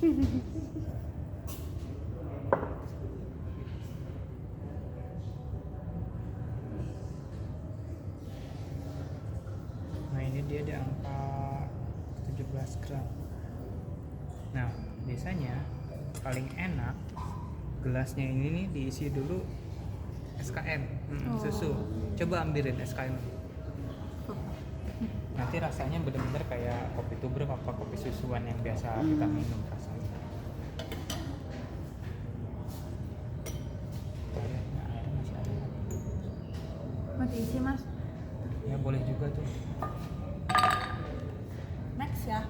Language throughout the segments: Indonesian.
Nah ini dia di angka 17 gram. Nah biasanya paling enak gelasnya ini nih diisi dulu SKM, susu. Coba ambilin SKM. Nanti rasanya bener-bener kayak kopi tubruk apa kopi susuan yang biasa kita minum rasanya. Nah, air masih ada. Mau diisi mas? Ya boleh juga tuh. Next ya.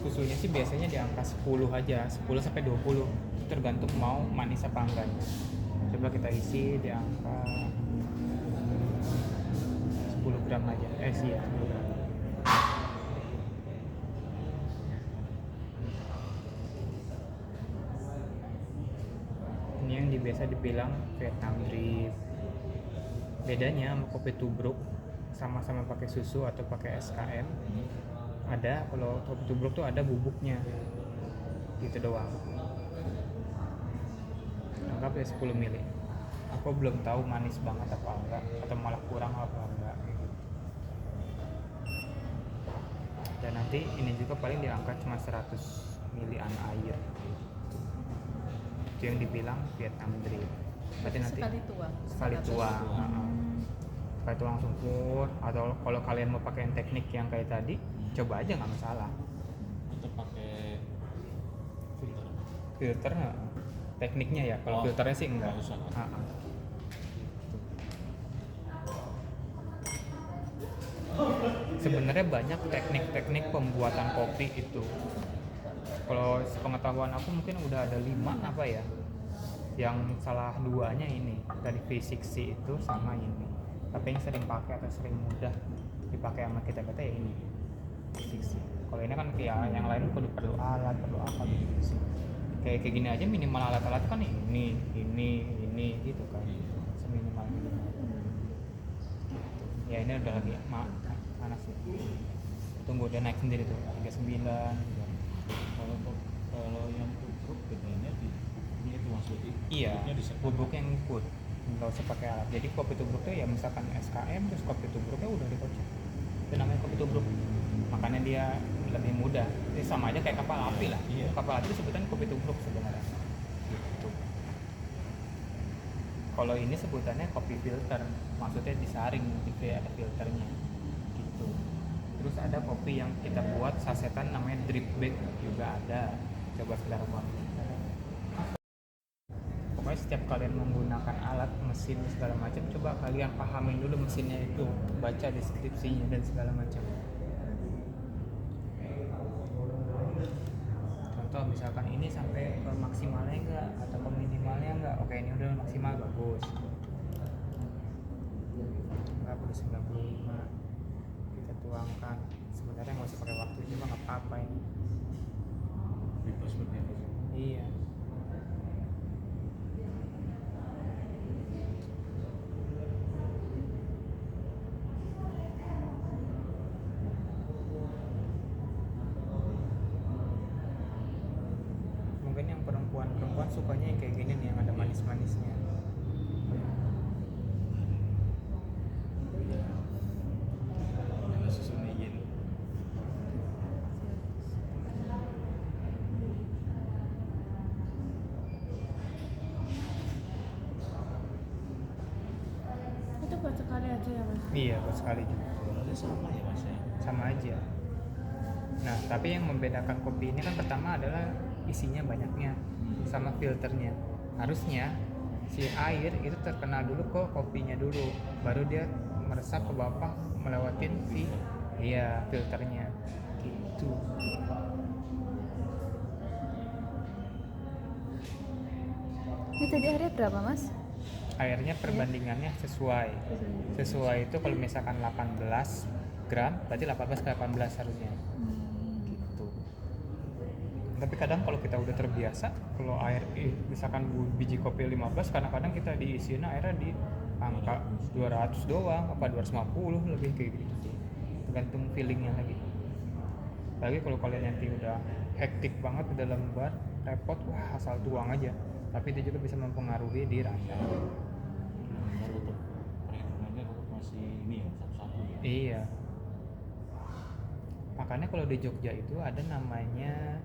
Susunya sih biasanya di angka 10 aja, 10 sampai 20. Tergantung mau manis apa enggak. Coba kita isi di angka 10 gram aja. Sih ya, 10 gram. Ini yang biasa dibilang Vietnam drip. Bedanya sama kopi tubruk, sama-sama pakai susu atau pakai SKM. Ada kalau kopi tubruk tuh ada bubuknya. Gitu doang. Anggap ya 10 ml. Aku belum tahu manis banget apa enggak atau malah kurang apa enggak gitu. Dan nanti ini juga paling diangkat cuma 100 ml air. Itu yang dibilang Vietnam drip. Berarti nanti sekali tuang. Sekali tuang langsung pur. Atau kalau kalian mau pakai teknik yang kayak tadi, coba aja nggak masalah. Atau pakai filter. Filter nggak? Tekniknya ya. Kalau filternya sih enggak. Sebenarnya banyak teknik-teknik pembuatan kopi itu. Kalau sepengetahuan aku mungkin udah ada 5 apa ya. Yang salah duanya ini dari V60 itu sama ini. Tapi yang sering pakai atau sering mudah dipakai sama kita ya ini V60. Kalau ini kan kayak yang lain perlu alat, perlu apa gitu sih. Kayak gini aja minimal alat-alat kan ini gitu kan. Seminimal gitu. Ya ini udah lagi panas sih. Tunggu dia naik sendiri tuh 39. Kalau yang tubruk bedanya di bubuknya itu maksudnya. Iya, bubuk yang ikut. Nggak usah pakai alat. Jadi kopi tubruknya ya misalkan SKM terus kopi tubruknya udah dikocok. Itu namanya kopi tubruk. Makanya dia lebih mudah. Ini sama aja kayak kapal api lah. Iya. Kapal api itu sebutan kopi tubruk sebenarnya. Gitu. Kalau ini sebutannya kopi filter. Maksudnya disaring gitu ya, ada filternya. Gitu. Terus ada kopi yang kita buat sasetan namanya drip bag juga ada. Coba sekarang buat. Pokoknya setiap kalian menggunakan alat, mesin segala macam, coba kalian pahamin dulu mesinnya itu, baca deskripsinya dan segala macam. Contoh misalkan ini sampai ke maksimalnya enggak atau ke minimalnya enggak. Oke, ini udah maksimal, bagus. Enggak perlu 95. Kita tuangkan. Sebenarnya nggak usah pakai waktu, cuma nggak apa-apa ini. Bebas berarti. Iya. Mungkin yang perempuan sukanya yang kayak gini nih, yang ada manis-manisnya. Ada susu yin. Itu buat sekali aja ya mas? Iya, buat sekali juga. Sebenarnya sama ya mas ya. Sama aja. Nah, tapi yang membedakan kopi ini kan pertama adalah isinya banyaknya sama filternya. Harusnya si air itu terkena dulu ke kopinya dulu, baru dia meresap ke bawah melewatin si filternya. Gitu. Ini tadi airnya berapa mas? Airnya perbandingannya sesuai itu kalau misalkan 18 gram berarti 18 ke 18 harusnya. Gitu. Tapi kadang kalau kita udah terbiasa, kalau air misalkan biji kopi 15, kadang-kadang kita diisiin airnya di angka 200 doang apa 250 lebih kayak gitu sih, tergantung feelingnya lagi. Apalagi kalau kalian nanti udah hektik banget, udah lembar, repot, wah asal tuang aja. Tapi itu juga bisa mempengaruhi di rasa. Benar tetap perhitungannya tetap masih ini ya satu-satu ya. Iya. Makanya kalau di Jogja itu ada namanya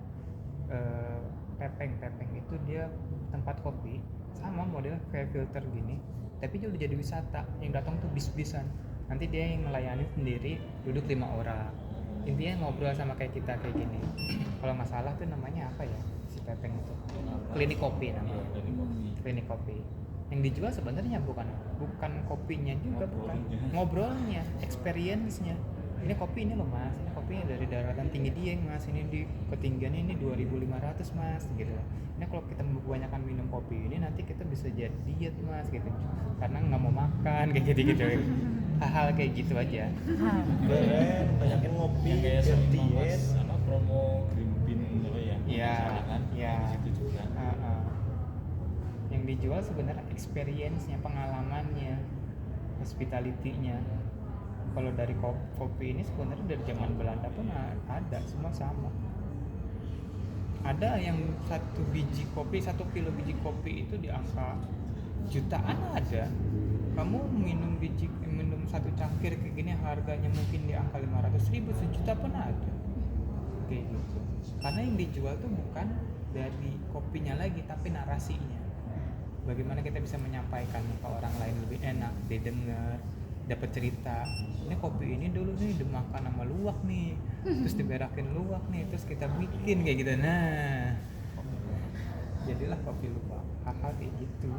Pepeng itu dia tempat kopi sama model kayak filter gini, tapi dia udah jadi wisata. Yang datang tuh bis-bisan. Nanti dia yang melayani sendiri, duduk 5 orang. Intinya ngobrol sama kayak kita kayak gini. Kalau nggak salah tuh namanya apa ya si Pepeng itu? Klinik kopi namanya. Iya, dari kopi. Klinik kopi. Yang dijual sebenarnya bukan kopinya juga, bukan ngobrolnya, experience-nya. Ini kopi ini loh mas, ini kopinya dari daratan tinggi Dieng mas, ini di ketinggiannya ini 2500 mas gitu. Ini kalau kita kebanyakan minum kopi ini nanti kita bisa jadi diet mas gitu, karena nggak mau makan kayak gitu hal-hal kayak gitu aja. Keren, banyakin ngopi, Yang kayak biar sering diet. mas apa promo green bean apa ya? Iya, kan? iya. Di situ juga. Yang dijual sebenarnya experience-nya, pengalamannya, hospitality-nya. Kalau dari kopi ini sebenarnya dari zaman Belanda pun ada, semua sama. Ada yang 1 kilo biji kopi itu di angka jutaan ada. Kamu minum satu cangkir kayak gini harganya mungkin di angka 500.000, sejuta pun ada. Kayak gitu. Karena yang dijual tuh bukan dari kopinya lagi, tapi narasinya. Bagaimana kita bisa menyampaikannya ke orang lain lebih enak, didengar, dapat cerita. Ini kopi ini dulu nih dimakan sama luwak nih, terus diberakin luwak nih, terus kita bikin kayak gitu. Nah, jadilah kopi luwak. Hal-hal kayak gitu.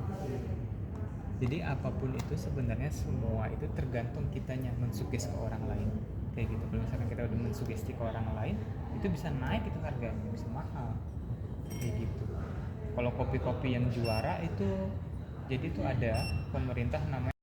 Jadi apapun itu sebenarnya semua itu tergantung kitanya mensugesti ke orang lain. Kayak gitu. Kalau misalkan kita udah mensugesti ke orang lain, itu bisa naik itu harganya, bisa mahal. Kayak gitu. Kalau kopi-kopi yang juara itu, jadi itu ada pemerintah namanya